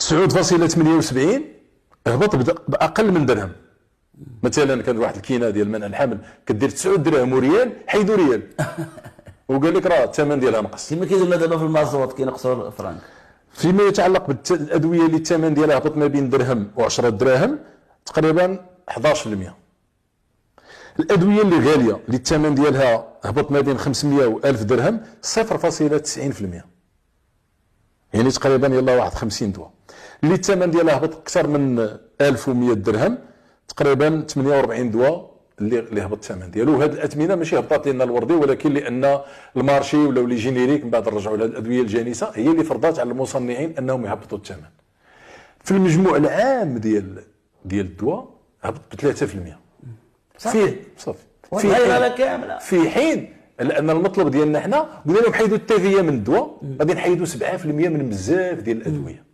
9.78 هبط باقل من درهم. مثلا كان واحد الكينه ديال منع الحمل كدير 9 دراهم وريال، حيدوا ريال وقال لك راه الثمن ديالها نقص. كما كيدير دابا في المازوت كينقصوا الفرنك. فيما يتعلق بالادويه اللي الثمن ديالها هبط ما بين درهم و10 دراهم تقريبا 11%. الادويه اللي غاليه اللي الثمن ديالها هبط ما بين 500 و 1000 درهم 0.90%، يعني تقريبا يلا واحد 50 دواء. اللي الثمن ديالها هبط اكثر من 1100 درهم تقريبا 48 دواء اللي هبط الثمن ديالو. وهاد الاثمنه ماشي هبطات لنا الوردي، ولكن لان المارشي ولاو لي جينيريك من بعد رجعوا لها الادويه الجانسه هي اللي فرضات على المصنعين انهم يهبطوا الثمن. في المجموع العام ديال الدواء هبط ب 3%. فيه صافي في حين لان المطلب ديالنا حنا قلنا لهم حيدوا التافهيه من الدواء، غادي نحيدوا 7% من بزاف ديال الادويه.